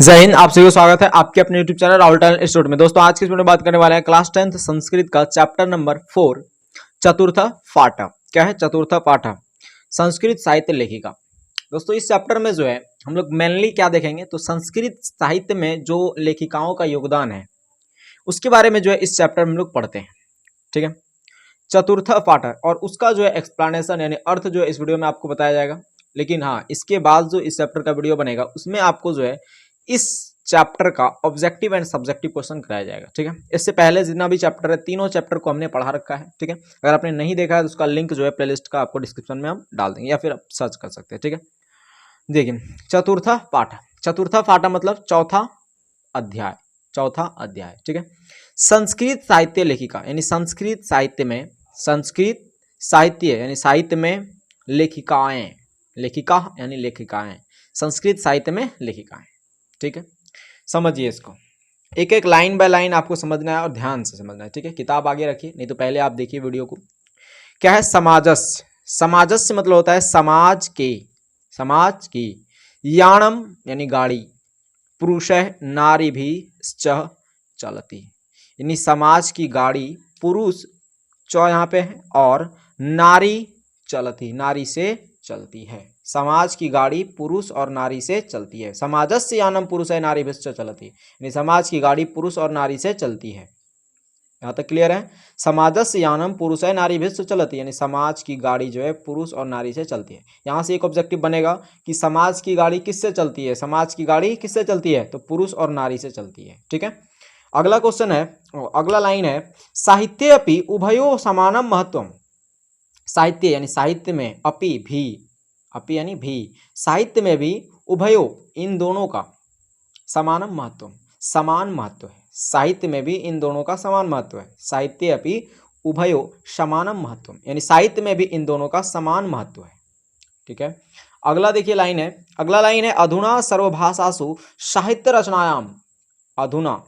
जय हिंद। आप सभी को स्वागत है आपके अपने YouTube channel Rahul talent institute में। दोस्तों आज की इस वीडियो में बात करने वाले हैं क्लास 10th संस्कृत का चैप्टर नंबर 4 चतुर्थ पाठ। क्या है चतुर्थ पाठ? संस्कृत साहित्य लेखिका। दोस्तों इस चैप्टर में जो है हम लोग मेनली क्या देखेंगे तो संस्कृत साहित्य में जो लेखिकाओं का योगदान है उसके बारे में जो है इस चैप्टर में हम लोग पढ़ते हैं। ठीक है, चतुर्थ पाठ और उसका जो है एक्सप्लेनेशन यानी अर्थ जो है इस वीडियो में आपको बताया जाएगा। लेकिन हाँ, इसके बाद जो इस चैप्टर का वीडियो बनेगा उसमें आपको जो है इस चैप्टर का ऑब्जेक्टिव एंड सब्जेक्टिव क्वेश्चन कराया जाएगा। ठीक है, इससे पहले जितना भी चैप्टर है तीनों चैप्टर को हमने पढ़ा रखा है। ठीक है, अगर आपने नहीं देखा है तो उसका लिंक जो है प्लेलिस्ट का आपको डिस्क्रिप्शन में हम डाल देंगे या फिर आप सर्च कर सकते हैं। ठीक है, देखिए चतुर्था पाठ। चतुर्था पाठ मतलब चौथा अध्याय। चौथा अध्याय। ठीक है, संस्कृत साहित्य लेखिका यानी संस्कृत साहित्य में संस्कृत साहित्य यानी साहित्य में लेखिकाएं। लेखिका यानी लेखिकाएं, संस्कृत साहित्य में लेखिकाएं। ठीक है, समझिए इसको एक एक लाइन बाय लाइन आपको समझना है और ध्यान से समझना है। ठीक है, किताब आगे रखिए, नहीं तो पहले आप देखिए वीडियो को। क्या है समाजस्य? समाजस्य मतलब होता है समाज के, समाज की। याणम यानी गाड़ी, पुरुष नारी भी चलती यानी समाज की गाड़ी पुरुष चौ यहाँ पे है और नारी चलती नारी से चलती है। समाज की गाड़ी पुरुष और नारी से चलती है। समाजस्य यानम पुरुष है नारी भी चलती यानी समाज की गाड़ी पुरुष और नारी से चलती है। यहाँ तक क्लियर है? समाजस्य यानम पुरुष है नारी भी चलती यानी समाज की गाड़ी जो है पुरुष और नारी से चलती है। यहाँ से एक ऑब्जेक्टिव बनेगा कि समाज की गाड़ी किससे चलती है? समाज की गाड़ी किससे चलती है? तो पुरुष और नारी से चलती है। ठीक है, अगला क्वेश्चन है, अगला लाइन है साहित्य अपि उभयो समानम महत्वम। साहित्य यानी साहित्य में अपि भी, अपि यानी भी, साहित्य में भी उभयो इन दोनों का समानम महत्व, समान महत्व है। साहित्य में भी इन दोनों का समान महत्व है। साहित्य अपि उभयो समानम महत्व यानी साहित्य में भी इन दोनों का समान महत्व है। ठीक है, अगला देखिए लाइन है, अगला लाइन है अधुना सर्वभाषासु साहित्य रचनायाम। अधुना,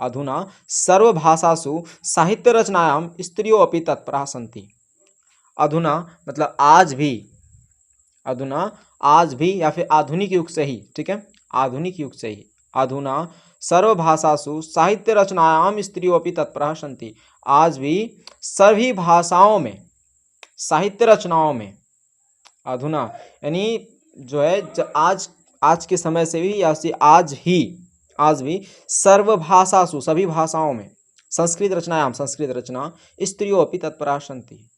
अधुना सर्वभाषासु साहित्य रचनायाम स्त्रियों अपि तत्परा सन्ति। अधुना मतलब आज भी, अधुना आज भी या फिर आधुनिक युग से ही। ठीक है, आधुनिक युग से ही। अधुना सर्वभाषासु साहित्य रचनायाम स्त्रियों अपि तत्परा सन्ति। आज भी सभी भाषाओं में साहित्य रचनाओं में, अधुना यानी जो है आज के समय से भी या आज भी सर्वभाषासु सभी भाषाओं में संस्कृत रचनायाम संस्कृत रचना स्त्रियों अपि तत्परा सन्ति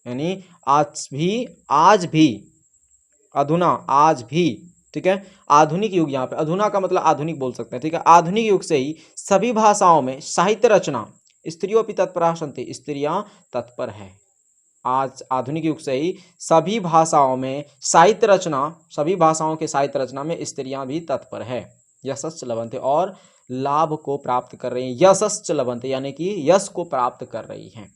यानी आज भी अधुना आज भी। ठीक है, आधुनिक युग, यहाँ पे अधुना का मतलब आधुनिक बोल सकते हैं। ठीक है, आधुनिक युग से ही सभी भाषाओं में साहित्य रचना स्त्रियों अपि तत्परा सन्ति, स्त्रियां तत्पर है। आज आधुनिक युग से ही सभी भाषाओं में साहित्य रचना, सभी भाषाओं के साहित्य रचना में स्त्रियां भी तत्पर है। यशस्च लभन्ते और लाभ को प्राप्त कर रही हैं। यशस्च लभन्ते यानी कि यश को प्राप्त कर रही हैं।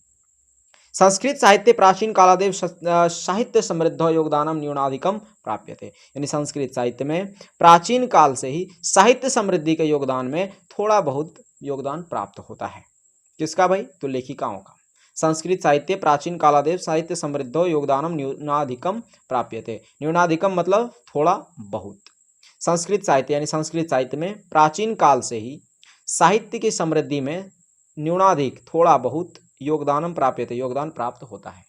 संस्कृत साहित्य प्राचीन कालादेव साहित्य समृद्ध योगदानम न्यूनाधिकम प्राप्यते यानी संस्कृत साहित्य में प्राचीन काल से ही साहित्य समृद्धि के योगदान में थोड़ा बहुत योगदान प्राप्त होता है। किसका भाई? तो लेखिकाओं का। संस्कृत साहित्य प्राचीन कालादेव साहित्य समृद्ध योगदानम न्यूनाधिकम प्राप्यते। न्यूनाधिकम मतलब थोड़ा बहुत। संस्कृत साहित्य यानी संस्कृत साहित्य में प्राचीन काल से ही साहित्य की समृद्धि में न्यूनाधिक थोड़ा बहुत योगदानम प्राप्यते योगदान प्राप्त होता है।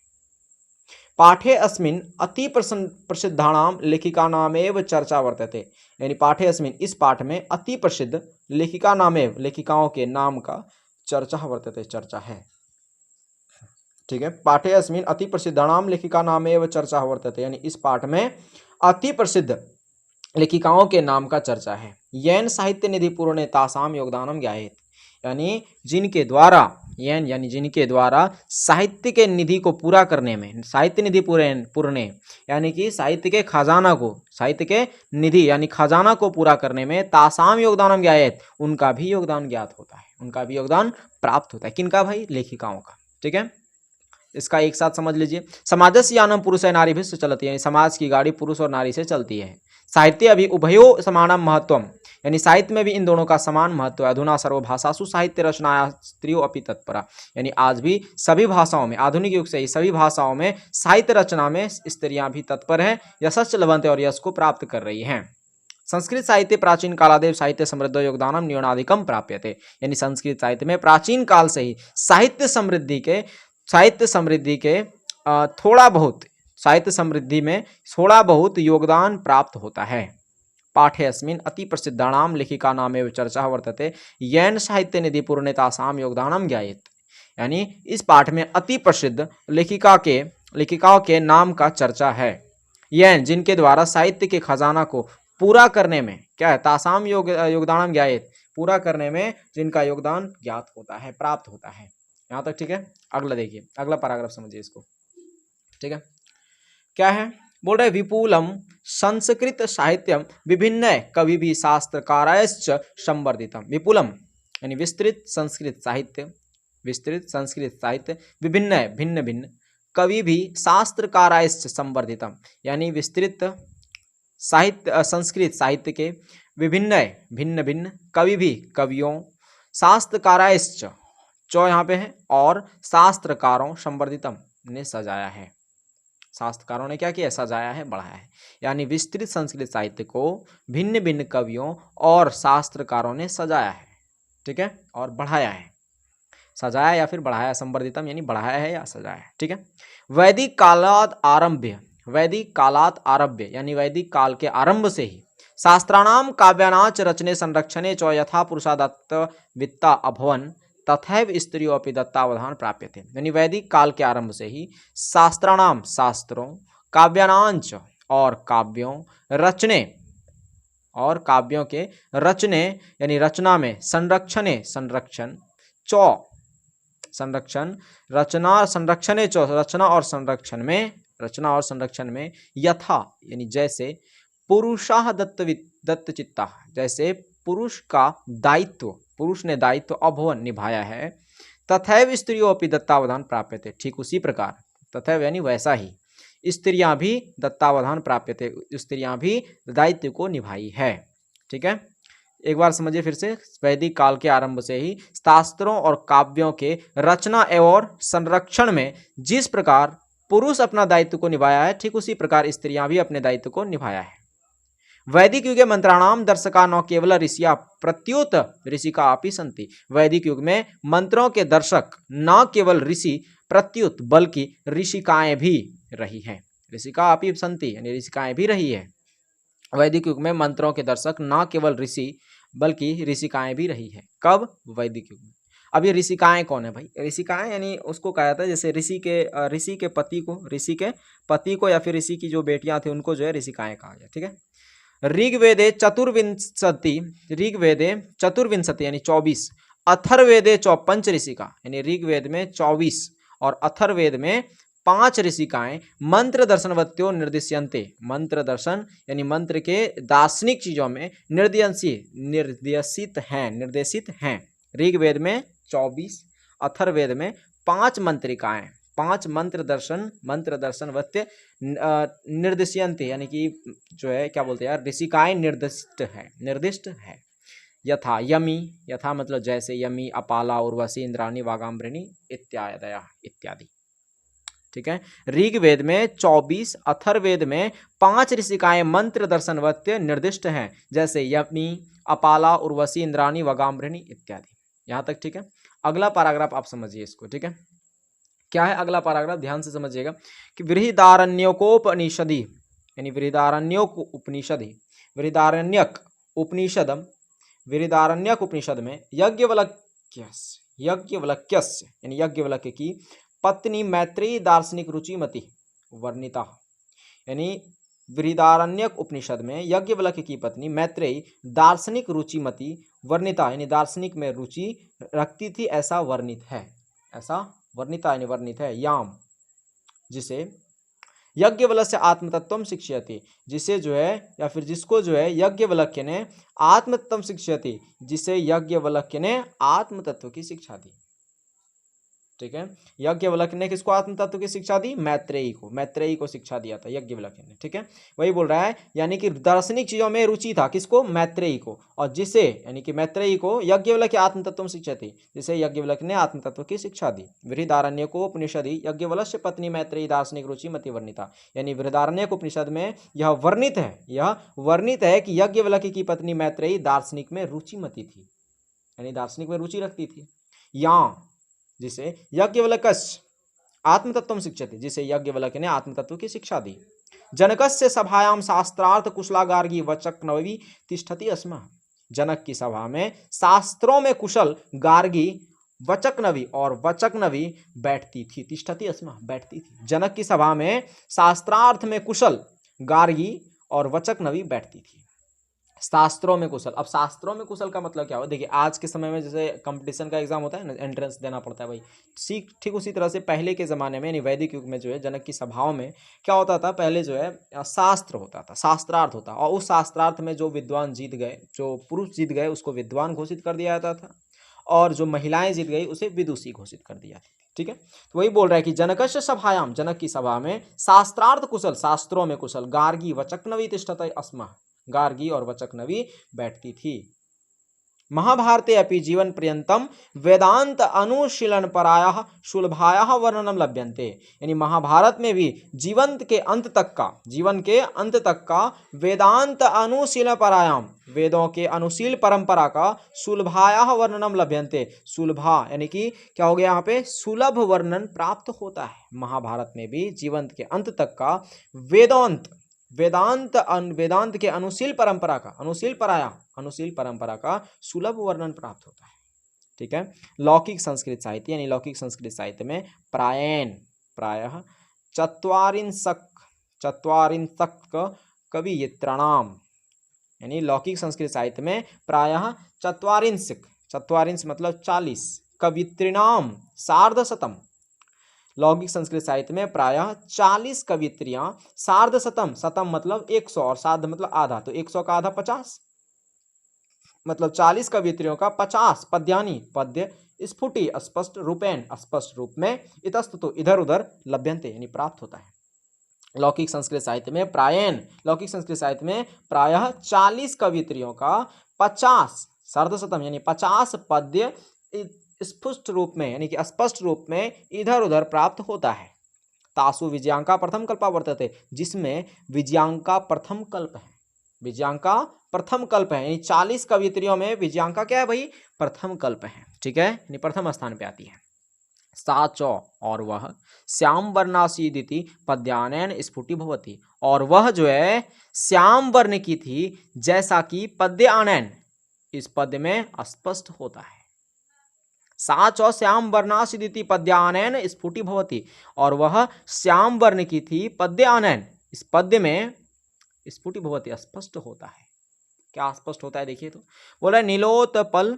पाठे अस्मिन् अति प्रसिद्धानाम लेखिकानामेव चर्चा वर्तते यानी पाठे अस्मिन् इस पाठ में अति प्रसिद्ध लेखिकानामेव लेखिकाओं के नाम का चर्चा वर्तते चर्चा है। ठीक है, पाठे अस्मिन् अति प्रसिद्धानाम लेखिकानामेव चर्चा वर्तते यानी इस पाठ में अति प्रसिद्ध लेखिकाओं के नाम का चर्चा है। येन साहित्य निधि पूर्णे तासाम योगदानम ज्ञायेत यानी जिनके द्वारा, येन यानी जिनके द्वारा साहित्य के निधि को पूरा करने में, साहित्य निधि पूर्णे यानी कि साहित्य के खजाना को, साहित्य के निधि यानी खजाना को पूरा करने में तासाम योगदानम ज्ञायेत उनका भी योगदान ज्ञात होता है, उनका भी योगदान प्राप्त होता है। किनका भाई? लेखिकाओं का। ठीक है, इसका एक साथ समझ लीजिए। समाजस्य यानम पुरुष है नारी भी चलती यानी समाज की गाड़ी पुरुष और नारी से चलती है। साहित्य अभी उभयो समानम महत्वम यानी साहित्य में भी इन दोनों का समान महत्व है। अधुना सर्वभाषासु साहित्य रचनाया स्त्रियों अपि तत्परा यानी आज भी सभी भाषाओं में, आधुनिक युग से ही सभी भाषाओं में साहित्य रचना में स्त्रियां भी तत्पर हैं। यशस्च लभन्ते और यश को प्राप्त कर रही हैं। संस्कृत साहित्य प्राचीन कालादेव साहित्य समृद्धो योगदानम न्यूनाधिकम प्राप्यते। यानी संस्कृत साहित्य में प्राचीन काल से ही साहित्य समृद्धि के थोड़ा बहुत साहित्य समृद्धि में थोड़ा बहुत योगदान प्राप्त होता है। पाठे अस्मिन् अति प्रसिद्धानां लेखिका नामेव चर्चा वर्तते येन साहित्य निधि पूर्णतासाम योगदानम ज्ञायेत। यानी इस पाठ में अति प्रसिद्ध लेखिकाओं के नाम का चर्चा है, यैन जिनके द्वारा साहित्य के खजाना को पूरा करने में क्या है, तासाम योगदानम ज्ञायेत, पूरा करने में जिनका योगदान ज्ञात होता है, प्राप्त होता है। यहाँ तक ठीक है। अगला देखिए, अगला पैराग्राफ समझिए इसको, ठीक है। क्या है, बोल रहे विपुलम संस्कृत साहित्यम विभिन्न कवि भी शास्त्रकारायश्च संवर्धितम। विपुलम यानी विस्तृत संस्कृत साहित्य विभिन्न भिन्न भिन्न कवि भी शास्त्रकारायश्च संवर्धितम, यानी विस्तृत साहित्य संस्कृत साहित्य के विभिन्न भिन्न भिन्न कवि भी कवियों शास्त्रकारायश्च चौ यहाँ पे है और शास्त्रकारों संवर्धितम ने सजाया है। शास्त्रकारों ने क्या किया, सजाया है, बढ़ाया है। यानी विस्तृत संस्कृत साहित्य को भिन्न भिन्न कवियों और शास्त्रकारों ने सजाया है, ठीक है, और बढ़ाया है। सजाया या फिर बढ़ाया, संवर्धितम यानी बढ़ाया है या सजाया है, ठीक है। वैदिक कालात आरभ्य यानी वैदिक काल के आरंभ से ही शास्त्राणाम काव्यानाच रचने संरक्षणे च यथा पुरुषादत्त वित्ता अभवन तथैव स्त्रियों अपि दत्तावधान प्राप्य थे। यानी वैदिक काल के आरंभ से ही शास्त्राणाम शास्त्रों, काव्यानांच और काव्यों, रचने और काव्यों के रचने यानी रचना में, संरक्षणे संरक्षण, चौ संरक्षण, रचना संरक्षणे चौ रचना और संरक्षण में यथा यानी जैसे पुरुषाः दत्तचित्ता जैसे पुरुष का दायित्व, पुरुष ने दायित्व अभवन निभाया है, तथैव स्त्रियों अपि दत्तावधान प्राप्य थे, ठीक उसी प्रकार, तथैव यानी वैसा ही स्त्रियां भी दत्तावधान प्राप्य थे, स्त्रियां भी दायित्व को निभाई है, ठीक है। एक बार समझिए फिर से, वैदिक काल के आरंभ से ही शास्त्रों और काव्यों के रचना एवं संरक्षण में जिस प्रकार पुरुष अपना दायित्व को निभाया है, ठीक उसी प्रकार स्त्रियां भी अपने दायित्व को निभाया है। वैदिक युगे मंत्राणाम दर्शका न केवल ऋषिया प्रत्युत ऋषिका अपि सन्ति। वैदिक युग में मंत्रों के दर्शक न केवल ऋषि प्रत्युत बल्कि ऋषिकाएं भी रही हैं। ऋषिका अपि सन्ति यानी ऋषिकाएं भी रही है। वैदिक युग में मंत्रों के दर्शक न केवल ऋषि बल्कि ऋषिकाएं भी रही है। कब? वैदिक युग में। अब ये ऋषिकाएं कौन है भाई? ऋषिकाएं यानी उसको कहा जाता है जैसे ऋषि के पति को या फिर ऋषि की जो बेटियां थी उनको जो है ऋषिकाएं कहा गया, ठीक है। ऋग्वेदे चतुर्विंशति यानी 24, अथर्ववेदे पंच ऋषिका यानी ऋग्वेद में 24 और अथर्ववेद में 5 ऋषिकाएं मंत्र दर्शनवत्यो निर्दिश्यन्ते। मंत्र दर्शन यानी मंत्र के दार्शनिक चीजों में निर्देशित हैं। ऋग्वेद में 24, अथर्ववेद में 5 मंत्रिकाएं, 5 मंत्र दर्शनवत्य निर्दिश्यन्ते यानी कि जो है क्या बोलते हैं यार, ऋषिकाएं निर्दिष्ट है। यथा यमी, यथा मतलब जैसे, यमी, अपाला, उर्वशी, इंद्राणी, वागाम्भृणी इत्यादि, ठीक है। ऋग्वेद में 24, अथर्ववेद में 5 ऋषिकाएं मंत्र दर्शनवत्य निर्दिष्ट हैं, जैसे यमी, अपाला, उर्वशी, इंद्राणी, वागाम्भृणी इत्यादि। यहाँ तक ठीक है। अगला पैराग्राफ आप समझिए इसको, ठीक है। क्या है अगला पैराग्राफ? ध्यान से समझिएगा कि बृहदारण्यकोपनिषदि यानी बृहदारण्यक उपनिषद में याज्ञवल्क्य यानी याज्ञवल्क्य की पत्नी मैत्रेयी दार्शनिक रुचिमती वर्णिता। यानी बृहदारण्यक उपनिषद में याज्ञवल्क्य की पत्नी मैत्रेयी दार्शनिक रुचिमती वर्णिता यानी दार्शनिक में रुचि रखती थी, ऐसा वर्णित है, ऐसा वर्णिता यानी वर्णित है। याम जिसे याज्ञवल्क्य आत्मतत्वम शिक्षयति, जिसे जो है या फिर जिसको जो है याज्ञवल्क्य ने आत्मतत्वम शिक्षयति, जिसे याज्ञवल्क्य ने आत्मतत्व की शिक्षा दी। ठीक है। याज्ञवल्क्य ने किसको आत्म तत्व की शिक्षा दी? मैत्रेयी को शिक्षा दिया था याज्ञवल्क्य ने, ठीक है। वही बोल रहा है, यानी कि दार्शनिक चीजों में रुचि था किसको? मैत्रेयी को, और जिसे यानी कि मैत्रेयी को याज्ञवल्क्य आत्म तत्व में शिक्षा थी, जिसे याज्ञवल्क्य ने आत्म तत्व की शिक्षा दी। बृहदारण्यक उपनिषदि याज्ञवल्क्य पत्नी मैत्रेयी दार्शनिक रुचि मति वर्णिता, यानी बृहदारण्यक उपनिषद में यह वर्णित है कि याज्ञवल्क्य की पत्नी मैत्रेयी दार्शनिक में रुचिमती थी, यानी दार्शनिक में रुचि रखती थी। यहाँ जिसे याज्ञवल्क्य आत्मतत्व शिक्षति, जिसे याज्ञवल्क्य ने आत्मतत्व की शिक्षा दी। जनकस्य सभायां शास्त्रार्थ कुशला गार्गी वचकनवी तिष्ठति स्म, जनक की सभा में शास्त्रों में कुशल गार्गी वचकनवी और वचकनवी बैठती थी। तिष्ठति स्म, बैठती थी। जनक की सभा में शास्त्रार्थ में कुशल गार्गी और वचकनवी बैठती थी। शास्त्रों में कुशल, अब शास्त्रों में कुशल का मतलब क्या हो? देखिए आज के समय में जैसे कंपटीशन का एग्जाम होता है ना, एंट्रेंस देना पड़ता है भाई, ठीक उसी तरह से पहले के ज़माने में यानी वैदिक युग में जो है जनक की सभाओं में क्या होता था? पहले जो है शास्त्र होता था, शास्त्रार्थ होता, और उस शास्त्रार्थ में जो विद्वान जीत गए, जो पुरुष जीत गए उसको विद्वान घोषित कर दिया जाता था, और जो महिलाएं जीत गई उसे विदुषी घोषित कर दिया जाती थी, ठीक है। तो वही बोल रहा है कि जनकस्य सभायाम, जनक की सभा में शास्त्रार्थ कुशल, शास्त्रों में कुशल गार्गी वचकनवी तिष्ठति स्म, गार्गी और वचकनवी बैठती थी। महाभारते अपि जीवन पर्यंतम वेदांत अनुशीलन परायः सुलभायः वर्णनम लभ्यन्ते, यानी महाभारत में भी जीवन के अंत तक का वेदांत अनुशीलन परायाम, वेदों के अनुशील परंपरा का सुलभायः वर्णनम लभ्यन्ते, सुलभा यानी कि क्या हो गया यहाँ पे? सुलभ वर्णन प्राप्त होता है। महाभारत में भी जीवन के अंत तक का वेदांत के अनुशील परंपरा का सुलभ वर्णन प्राप्त होता है, ठीक है। लौकिक संस्कृत साहित्य, यानी लौकिक संस्कृत साहित्य में प्रायः चत्वारिंशत् कवियित्राणाम, यानी लौकिक संस्कृत साहित्य में प्रायः चत्वारिंश मतलब 40, कवियित्रीणाम सार्धशतम, लौकिक संस्कृत साहित्य में प्रायः 40 कवियत्रियां, सार्धशतम, शतम मतलब 100 और सार्ध मतलब आधा, तो 100 का आधा 50, मतलब 40 कवियत्रियों का 50 पद्य स्फुटी स्पष्ट रूप में इतस्ततो इधर उधर लभ्यन्ते, यानी प्राप्त होता है। लौकिक संस्कृत साहित्य में प्रायः 40 कवियत्रियों का 50 सार्धशतम यानी 50 पद्य स्फुट रूप में यानी कि स्पष्ट रूप में इधर उधर प्राप्त होता है। तासु विजयांका प्रथम कल्पा वर्तते, जिसमें विजयांका प्रथम कल्प है, यानी 40 कवियत्रियों में विजयांका क्या है भाई? प्रथम कल्प है, ठीक है, यानी प्रथम स्थान पे आती है। साचौ, और वह श्याम वर्णासीदिति पद्यानयन स्फुटी भवती, और वह जो है श्याम वर्ण की थी जैसा कि पद्यानयन इस पद्य में स्पष्ट होता है। साचौ श्याम वर्णासीदिति पद्यानयन स्फुटी भवती, और वह श्याम वर्ण की थी पद्यानयन इस पद्य में स्फुटी भवती स्पष्ट होता है। क्या स्पष्ट होता है? देखिए तो बोला नील उत्पल,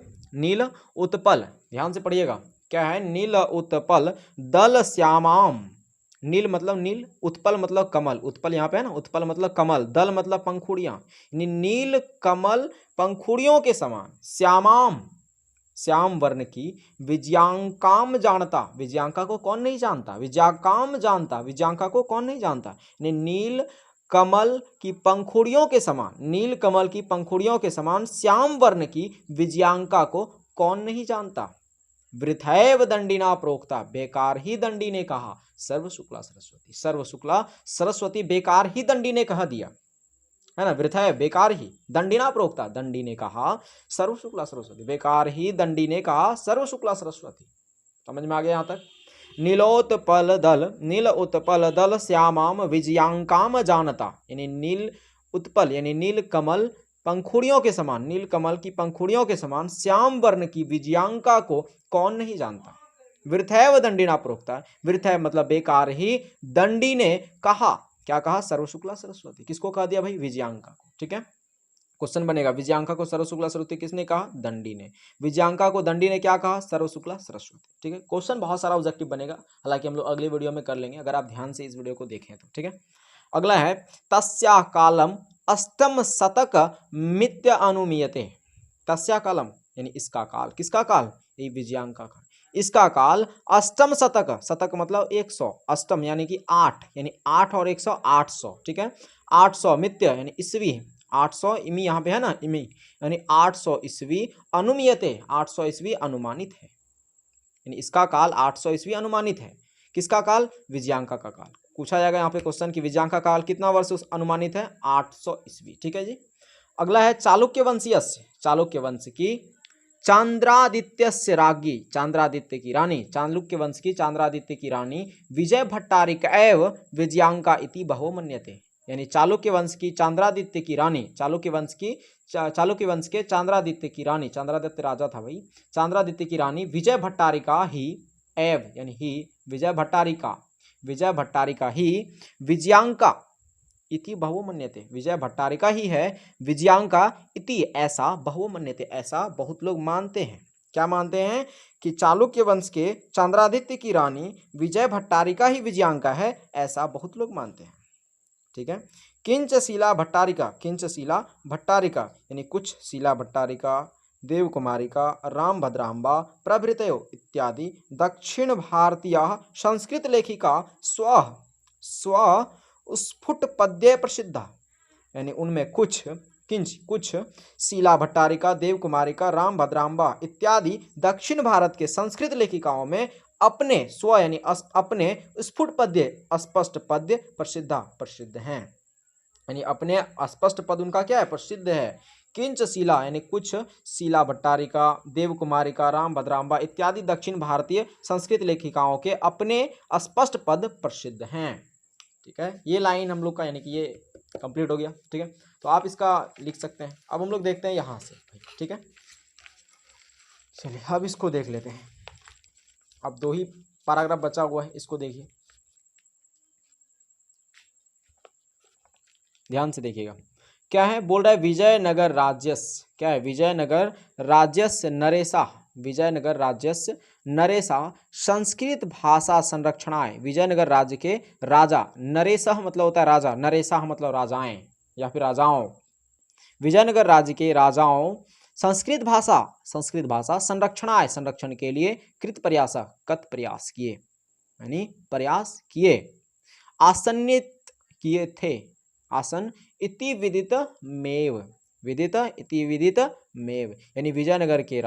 ध्यान से पढ़िएगा, क्या है? नील उत्पल दल श्यामाम, नील मतलब नील, उत्पल मतलब कमल, उत्पल यहाँ पे है ना, उत्पल मतलब कमल, दल मतलब पंखुड़ियां, नील कमल पंखुड़ियों के समान श्याम वर्ण की विजयांकाम जानता, विजयांका को कौन नहीं जानता? विजयांका को कौन नहीं जानता? नील कमल की पंखुड़ियों के समान श्याम वर्ण की विजयांका को कौन नहीं जानता? वृथैव दंडिना प्रोक्ता, बेकार ही दंडी ने कहा, सर्व शुक्ला सरस्वती बेकार ही दंडी ने कह दिया, है ना। वृथैव बेकार ही, दंडिना प्रोक्ता दंडी ने कहा, सर्व शुक्ला सरस्वती बेकार ही दंडी ने कहा, सर्व शुक्ला सरस्वती। समझ में आ गया यहाँ तक? नील उत्पल दल श्यामाम विजयांकाम जानता, यानी नील उत्पल यानी नील कमल पंखुड़ियों के समान, नील कमल की पंखुड़ियों के समान श्याम वर्ण की विजयांका को कौन नहीं जानता? वृथैव दंडिना प्रोक्ता, वृथैव मतलब बेकार ही, दंडी ने कहा, क्या कहा? सर्व शुक्ला सरस्वती। किसको कह दिया भाई? विजयांका को, ठीक है। क्वेश्चन बनेगा, विजयांका को सर्व शुक्ला सरस्वती किसने कहा? दंडी ने। विजयांका को दंडी ने क्या कहा? सर्व शुक्ला सरस्वती, ठीक है। क्वेश्चन बहुत सारा ऑब्जेक्टिव बनेगा, हालांकि हम लोग अगली वीडियो में कर लेंगे, अगर आप ध्यान से इस वीडियो को देखें तो, ठीक है। अगला है तस्या कालम अष्टम शतक मित्य अनुमीयते, तस्या कालम यानी इसका काल, किसका काल? ये विजयांका का, इसका काल अष्टम शतक, शतक मतलब 100, अष्टम यानी कि 8, यानी 8 और 100 800, ठीक है। 800 मित्य यानी ईस्वी, 800 इमी यहाँ पे है ना, इमी यानी 800 ईस्वी अनुमीयते, 800 ईस्वी अनुमानित है, यानी इसका काल 800 ईस्वी अनुमानित है। किसका काल? विजयांका का काल। पूछा जाएगा यहाँ पे क्वेश्चन कि विजयांका काल कितना वर्ष अनुमानित है? 800 ईस्वी, ठीक है जी। अगला है चालुक्य वंशीयस्य, चालुक्य वंश की चांद्रादित्यस्य राज्ञी, चांद्रादित्य की रानी, चालुक्य वंश की चांद्रादित्य की रानी विजय भट्टारिका एव विजयांका इति बहो मन्यते, यानी चालुक्य वंश की चांद्रादित्य की रानी, चालुक्य वंश की चालुक्य वंश के चांद्रादित्य की रानी, चांद्रादित्य राजा था भाई, चांद्रादित्य की रानी विजय भट्टारिका ही एव यानी ही विजय भट्टारिका, विजय भट्टारिका ही विजयांका इति बहु मन्यते, विजय भट्टारिका ही है विजयांका इति ऐसा बहु मन्यते, ऐसा बहुत लोग मानते हैं। क्या मानते हैं? कि चालुक्य वंश के चांद्रादित्य की रानी विजय भट्टारिका ही विजयांका है, ऐसा बहुत लोग मानते हैं, ठीक है। किंच शिला भट्टारिका, किंच शिला भट्टारिका यानी कुछ शिला भट्टारिका, देव कुमारिका, राम भद्राम्बा प्रभृतयो इत्यादि दक्षिण भारतीय संस्कृत लेखिका स्व स्व स्फुट पद्य प्रसिद्धा, यानी उनमें कुछ कुछ शीला भट्टारिका, देव कुमारिका, राम भद्राम्बा इत्यादि दक्षिण भारत के संस्कृत लेखिकाओं में अपने स्व यानी अपने स्फुट पद्य, स्पष्ट पद्य प्रसिद्ध हैं, यानी अपने स्पष्ट पद उनका क्या है? प्रसिद्ध है। किंच शीला यानी कुछ शीला भट्टारिका, देव कुमारिका, राम भद्राम्बा इत्यादि दक्षिण भारतीय संस्कृत लेखिकाओं के अपने स्पष्ट पद प्रसिद्ध हैं, ठीक है। ये लाइन हम लोग का यानी कि ये कंप्लीट हो गया, ठीक है। तो आप इसका लिख सकते हैं। अब हम लोग देखते हैं यहाँ से, ठीक है। चलिए अब इसको देख लेते हैं। अब 2 ही पैराग्राफ बचा हुआ है, इसको देखिए, ध्यान से देखिएगा। क्या है? बोल रहा है विजयनगर राज्यस्य, क्या है? विजयनगर राज्यस्य नरेशा, विजयनगर राज्यस्य नरेशा संस्कृत भाषा संरक्षणाय, विजयनगर राज्य के राजा, नरेशा मतलब होता है राजा, नरेशा मतलब राजाएं या फिर राजाओं, विजयनगर राज्य के राजाओं संस्कृत भाषा संरक्षणाय संरक्षण के लिए कृत प्रयास कत प्रयास किए, यानी प्रयास किए, आसन्नित किए थे, आसन इति विदित मेव, विदित इति विदित मेव, यानी विजयनगर के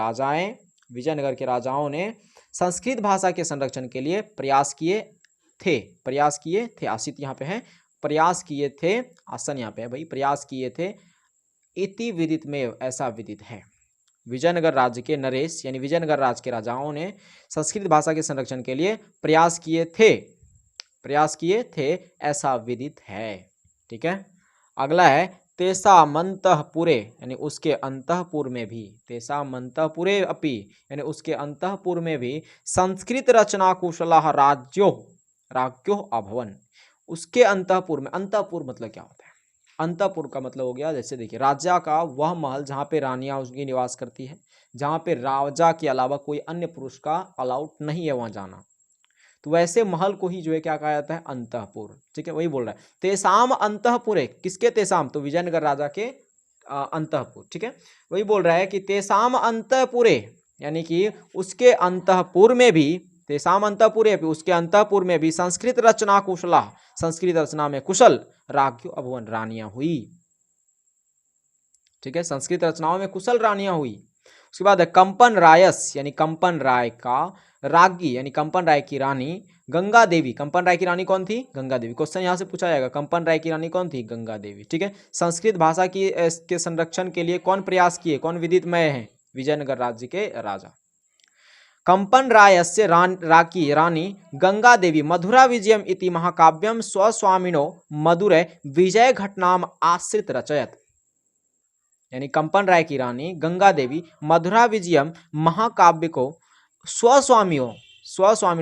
राजाओं ने संस्कृत भाषा के संरक्षण के लिए प्रयास किए थे, आसित यहाँ पे है, प्रयास किए थे, आसन यहाँ पे है भाई, प्रयास किए थे, इति विदित मेव ऐसा विदित है। विजयनगर राज्य के नरेश यानी विजयनगर राज्य के राजाओं ने संस्कृत भाषा के संरक्षण के लिए प्रयास किए थे ऐसा विदित है, ठीक है। अगला है तेषामन्तःपुरे यानी उसके अंतःपुर में भी, तेषामन्तःपुरे अपि यानी उसके अंतःपुर में भी संस्कृत रचना कुशलाः राज्ञो अभवन, उसके अंतःपुर में, अंतःपुर मतलब क्या होता है? अंतःपुर का मतलब हो गया, जैसे देखिए राजा का वह महल जहाँ पे रानियां उसकी निवास करती है, जहाँ पे राजा के अलावा कोई अन्य पुरुष का अलाउड नहीं है वहाँ जाना, तो वैसे महल को ही जो है क्या कहा जाता है? अंतःपुर, ठीक है। वही बोल रहा है तेसाम अंतःपुरे, किसके तेसाम? तो विजयनगर राजा के अंतःपुर, ठीक है। वही बोल रहा है कि तेसाम अंतःपुरे यानी कि उसके अंतःपुर में भी, तेसाम अंतःपुरे उसके अंतःपुर में भी संस्कृत रचना कुशला, संस्कृत रचना में कुशल राज्ञो अभवन रानियां हुई, ठीक है। संस्कृत रचनाओं में कुशल रानियां हुई। उसके बाद कंपन रायस यानी कंपन राय का राज्ञी यानी कंपन राय की रानी गंगा देवी, कंपन राय की रानी कौन थी? गंगा देवी। क्वेश्चन यहाँ से पूछा जाएगा कंपन राय की रानी कौन थी? गंगा देवी, ठीक है। संस्कृत भाषा की के संरक्षण के लिए कौन प्रयास किए, कौन विदितमय है? विजयनगर राज्य के राजा। कंपन रायस्य राकी रानी गंगा देवी मधुरा विजयम इति महाकाव्यम स्वस्वामिनो मधुरै विजय घटनाम आश्रित रचयत, यानी कंपन राय की रानी गंगा देवी मधुरा विजयम महाकाव्य को स्वस्वामियों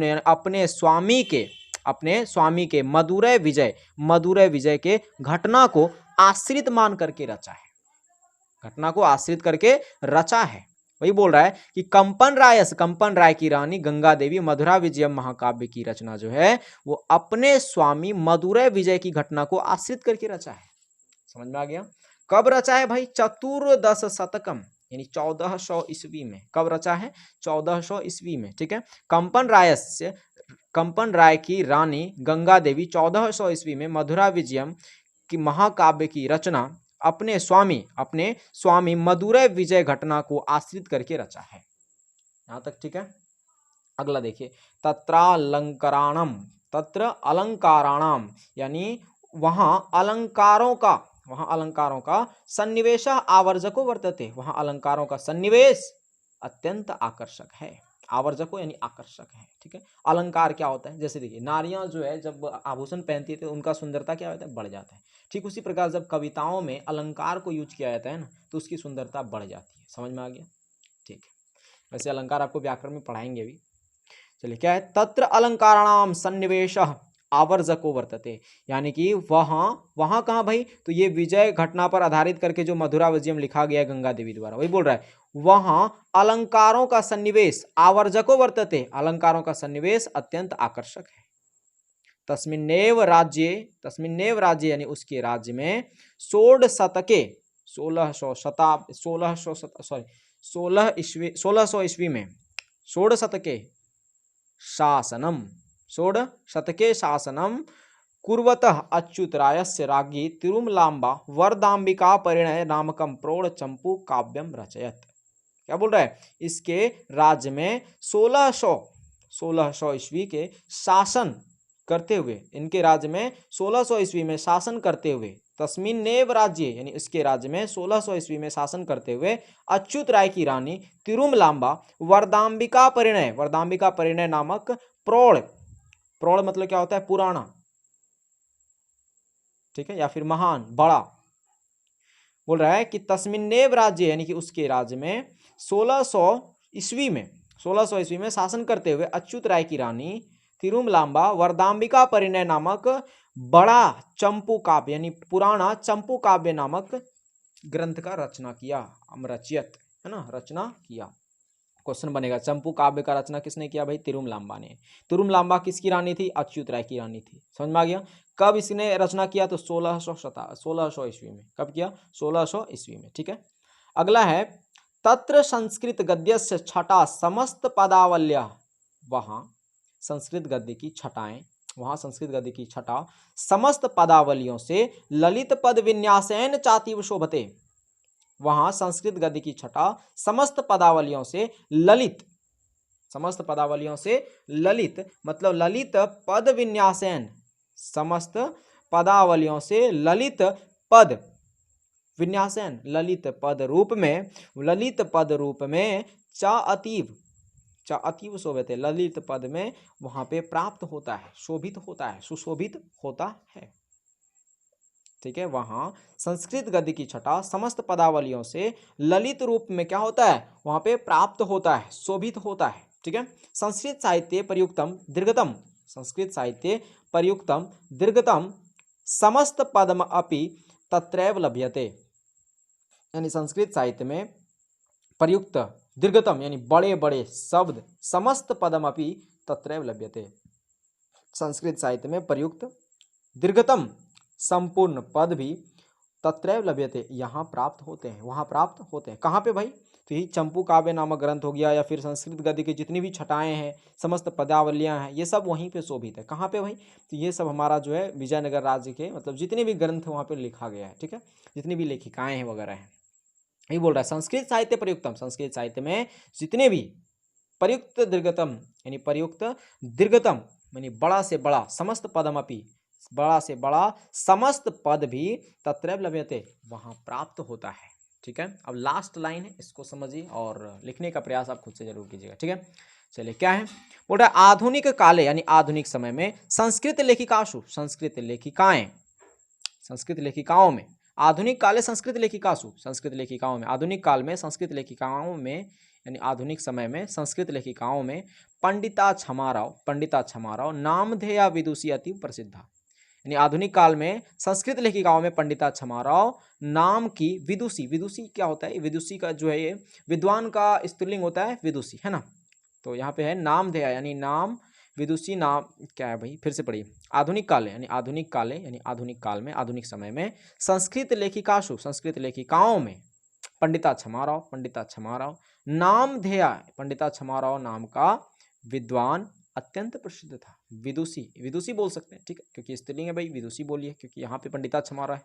यानी अपने स्वामी के मधुरै विजय के घटना को आश्रित मान करके रचा है, घटना को आश्रित करके रचा है। वही बोल रहा है कि कंपन राय की रानी गंगा देवी मधुरा विजयम महाकाव्य की रचना जो है वो अपने स्वामी मधुरै विजय की घटना को आश्रित करके रचा है। समझ में आ गया? कब रचा है भाई? चतुर्दश शतकम यानी 1400 ईस्वी में। कब रचा है? 1400 ईस्वी में। ठीक है। कंपन राय की रानी गंगा देवी 1400 ईस्वी में मधुरा विजयम की महाकाव्य की रचना अपने स्वामी मदुरै विजय घटना को आश्रित करके रचा है। यहां तक ठीक है। अगला देखिए, तत्र अलंकाराणाम यानी वहां अलंकारों का सन्निवेश आवर्जको वर्तते। वहां अलंकारों का सन्निवेश अत्यंत आकर्षक है। आवर्जको यानी आकर्षक है। ठीक है। अलंकार क्या होता है? जैसे देखिए, नारियां जो है जब आभूषण पहनती है तो उनका सुंदरता क्या होता है? बढ़ जाता है। ठीक उसी प्रकार जब कविताओं में अलंकार को यूज किया जाता है ना, तो उसकी सुंदरता बढ़ जाती है। समझ में आ गया? ठीक है। वैसे अलंकार आपको व्याकरण में पढ़ाएंगे अभी। चलिए, क्या है? तत्र अलंकाराणाम सन्निवेश आवर्जको वर्तते, यानी कि वहां कहाँ भाई? तो ये विजय घटना पर आधारित करके जो मधुरा विजयम लिखा गया है गंगा देवी द्वारा, वही बोल रहा है। वहां अलंकारों का सन्निवेश आवर्जको वर्तते, अलंकारों का सन्निवेश अत्यंत आकर्षक है। तस्मिन्नेव राज्य यानी उसके राज्य में 1600 ईस्वी में षोडशतके शासनम कुर्वतः अच्युतरायस्य राज्ञी तिरुमलांबा वरदांबिका परिणय नामकम प्रौढ़ चंपू काव्यम रचयत। क्या बोल रहा है? इसके राज्य में 1600 ईस्वी के शासन करते हुए, इनके राज्य में 1600 ईस्वी में शासन करते हुए, तस्मिन्नेव राज्य यानी इसके राज्य में 1600 ईस्वी में शासन करते हुए अच्युत राय की रानी तिरुमलांबा वरदांबिका परिणय नामक प्रौढ़ मतलब क्या होता है? पुराना। ठीक है। या फिर महान, बड़ा। बोल रहा है कि तस्मिन्नेव राज्य यानी कि उसके राज्य में 1600 ईस्वी में शासन करते हुए अच्युत राय की रानी तिरुमलांबा वरदांबिका परिणय नामक बड़ा चंपू काव्य यानी पुराना चंपू काव्य नामक ग्रंथ का रचना किया। अमरचियत है ना, रचना किया। क्वेश्चन बनेगा, चंपू काव्य का रचना किसने किया भाई? तिरुमलांबा ने। तिरुमलांबा किसकी रानी थी? अच्युत राय की रानी थी। समझ में आ गया? कब इसने रचना किया? तो 1600 ईस्वी में। कब किया? 1600 ईस्वी में। ठीक है। अगला है, तत्र संस्कृत गद्यस्य छटा समस्त पदावल्या, वहां संस्कृत गद्य की छटा समस्त पदावलियों से ललित पद विन्यासेन चातीव शोभते। वहां संस्कृत गद्य की छटा समस्त पदावलियों से ललित मतलब ललित पद विन्यासेन, समस्त पदावलियों से ललित पद विन्यासेन, ललित पद रूप में चा अतीव शोभित, ललित पद में वहां पे प्राप्त होता है, शोभित होता है, सुशोभित होता है। ठीक है। वहां संस्कृत गद्य की छटा समस्त पदावलियों से ललित रूप में क्या होता है? वहां पे प्राप्त होता है, शोभित होता है। ठीक है। संस्कृत साहित्य प्रयुक्तम दीर्घतम समस्त पदम अपि तत्रैव लभ्यते, यानी संस्कृत साहित्य में प्रयुक्त दीर्घतम यानी बड़े बड़े शब्द समस्त पदम अपि तत्रैव लभ्यते। संस्कृत साहित्य में प्रयुक्त दीर्घतम संपूर्ण पद भी तत्रैव लभ्यते, यहाँ प्राप्त होते हैं, वहाँ प्राप्त होते हैं। कहाँ पे भाई? तो यही चंपू काव्य नामक ग्रंथ हो गया, या फिर संस्कृत गद्य की जितनी भी छटाएं हैं, समस्त पदावलियां हैं, ये सब वहीं पे शोभित है। कहाँ पे भाई? तो ये सब हमारा जो है विजयनगर राज्य के मतलब जितने भी ग्रंथ वहाँ पे लिखा गया है। ठीक है। जितनी भी लेखिकाएं हैं वगैरह हैं, यही बोल रहा है। संस्कृत साहित्य प्रयुक्तम, संस्कृत साहित्य में जितने भी प्रयुक्त दीर्घतम यानी बड़ा से बड़ा, समस्त पदमपि बड़ा से बड़ा समस्त पद भी तत्रैव लभ्यते, वहां प्राप्त होता है। ठीक है। अब लास्ट लाइन है, इसको समझिए और लिखने का प्रयास आप खुद से जरूर कीजिएगा। ठीक है। चलिए, क्या है? बोल रहा है, आधुनिक काले यानी आधुनिक समय में संस्कृत लेखिकाओं में आधुनिक काले संस्कृत लेखिकाओं में आधुनिक काल में संस्कृत लेखिकाओं में यानी आधुनिक समय में संस्कृत लेखिकाओं में पंडिता क्षमाराव नामधेया विदुषी अति प्रसिद्धा, यानी आधुनिक काल में संस्कृत लेखिकाओं में पंडिता क्षमाराव नाम की विदुषी क्या होता है? विदुषी का जो है ये विद्वान का स्त्रीलिंग होता है, विदुषी है ना। तो यहाँ पे है नामधेया यानी नाम विदुषी नाम क्या है भाई, फिर से पढ़िए। आधुनिक काले यानी आधुनिक काले यानी आधुनिक काल में, आधुनिक समय में संस्कृत लेखिकाशु संस्कृत लेखिकाओं में पंडिता छमाराव नामधेय, पंडिता छमाराव नाम का विद्वान अत्यंत प्रसिद्ध था। विदुषी, विदुषी बोल सकते हैं, ठीक है, क्योंकि स्त्रीलिंग है भाई, विदुषी बोलिए, क्योंकि यहाँ पे पंडिता छमाराव है।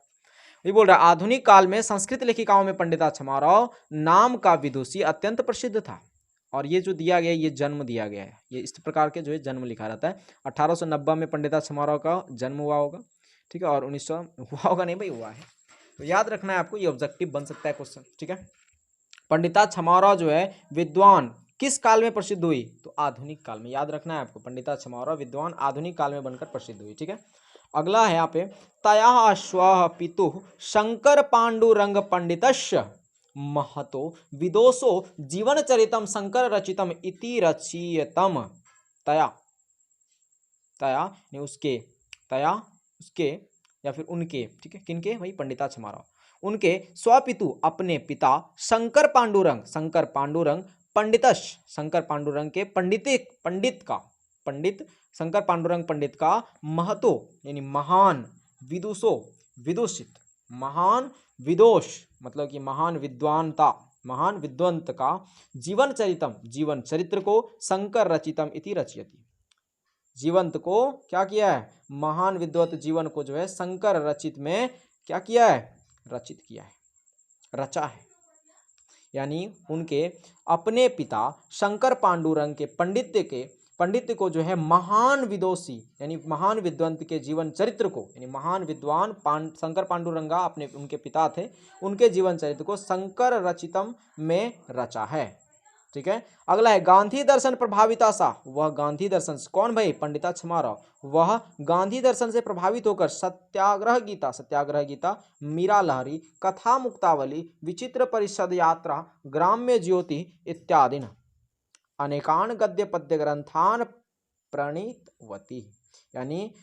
ये बोल रहा है आधुनिक काल में संस्कृत लेखिकाओं में पंडिता छमाराव नाम का विदुषी अत्यंत प्रसिद्ध था। और ये जो दिया गया है, ये जन्म दिया गया है, ये इस प्रकार के जो है जन्म लिखा रहता है। 1890 में पंडिता छमाराव का जन्म हुआ होगा, ठीक है, और 1900 हुआ होगा नहीं भाई, हुआ है। तो याद रखना है आपको, ये ऑब्जेक्टिव बन सकता है क्वेश्चन, ठीक है। पंडिता छमाराव जो है विद्वान किस काल में प्रसिद्ध हुई, तो आधुनिक काल में। याद रखना है आपको, पंडिता छमाराव विद्वान आधुनिक काल में बनकर प्रसिद्ध हुई, ठीक है। अगला है यहाँ पे, तया श्वः पितुः शंकर पांडुरंग पंडितस्य महतो विदोषो जीवन चरितम शंकर रचितम इति रचियतम। तया, तया ने उसके, तया उसके या फिर उनके, ठीक है, किनके भाई, पंडिता छमाराव, उनके स्वपितु अपने पिता शंकर पांडुरंग पंडितश, शंकर पांडुरंग के पंडित शंकर पांडुरंग पंडित का महतो यानी महान, विदुषो विदुषित, महान विदोष मतलब कि महान विद्वानता, महान विद्वंत का जीवन चरितम जीवन चरित्र को शंकर रचितम इति रचयति, जीवंत को क्या किया है, महान विद्वत जीवन को जो है शंकर रचित में क्या किया है, रचित किया है, रचा है। यानी उनके अपने पिता शंकर पांडुरंग के पंडित्य को जो है महान विदोषी यानी महान विद्वंत के जीवन चरित्र को, यानी महान विद्वान शंकर पांडुरंगा अपने उनके पिता थे, उनके जीवन चरित्र को शंकर रचितम में रचा है, ठीक है। अगला है गांधी दर्शन प्रभाविता सा, वह गांधी दर्शन से, कौन भाई, पंडिता छमाराव, वह गांधी दर्शन से प्रभावित होकर सत्याग्रह गीता, मीरा लहरी, कथा मुक्तावली, विचित्र परिषद यात्रा, ग्राम्य ज्योति इत्यादि अनेकान गद्य पद्य ग्रंथान प्रणीतवती। यानी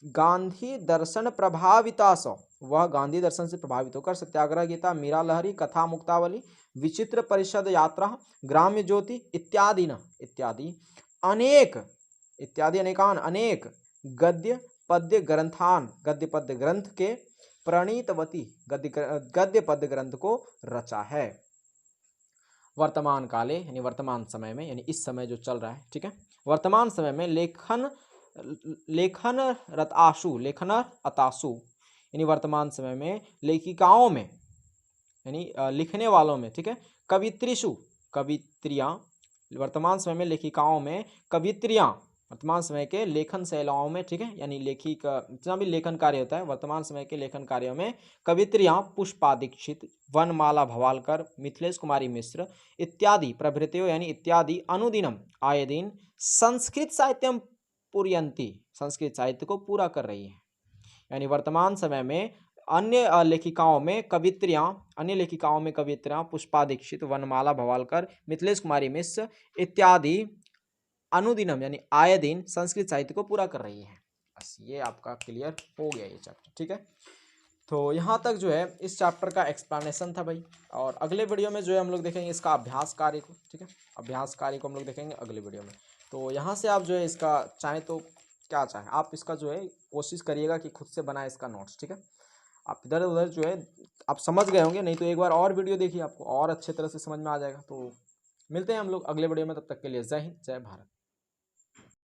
गांधी दर्शन प्रभाविता स, वह गांधी दर्शन से प्रभावित होकर सत्याग्रह गीता, मीरा लहरी, कथा मुक्तावली, विचित्र परिषद यात्रा, ग्राम्य ज्योति इत्यादि अनेकान अनेक गद्य पद्य ग्रंथ के प्रणीतवती, गद्य पद्य ग्रंथ को रचा है। वर्तमान काले यानी वर्तमान समय में, यानी इस समय जो चल रहा है, ठीक है, वर्तमान समय में लेखन अतासु यानी वर्तमान समय में लेखिकाओं में यानी लिखने वालों में, ठीक है, कवित्रियां, वर्तमान समय में लेखिकाओं में कवित्रियां, वर्तमान समय के लेखन शैलाओं में, ठीक है, यानी लेखिका जितना भी लेखन कार्य होता है वर्तमान समय के लेखन कार्यों में कवित्रियां पुष्पा दीक्षित, वनमाला भवालकर, मिथिलेश कुमारी मिश्र इत्यादि प्रभृतियों यानी इत्यादि अनुदिनम आए दिन संस्कृत साहित्यम पूरयन्ति, संस्कृत साहित्य को पूरा कर रही है। यानी वर्तमान समय में अन्य लेखिकाओं में कवित्रियां पुष्पा दीक्षित, वनमाला भवालकर, मिथिलेश कुमारी मिश्र इत्यादि अनुदिनम यानी आए दिन संस्कृत साहित्य को पूरा कर रही है। बस ये आपका क्लियर हो गया ये चैप्टर, ठीक है। तो यहाँ तक जो है इस चैप्टर का एक्सप्लेनेशन था भाई, और अगले वीडियो में जो है हम लोग देखेंगे इसका अभ्यास कार्य को, ठीक है, अभ्यास कार्य को हम लोग देखेंगे अगले वीडियो में। तो यहाँ से आप जो है इसका चाहे तो क्या चाहें आप इसका जो है कोशिश करिएगा कि खुद से बनाए इसका नोट्स, ठीक है। आप इधर उधर जो है आप समझ गए होंगे, नहीं तो एक बार और वीडियो देखिए, आपको और अच्छे तरह से समझ में आ जाएगा। तो मिलते हैं हम लोग अगले वीडियो में, तब तक के लिए जय हिंद जय भारत।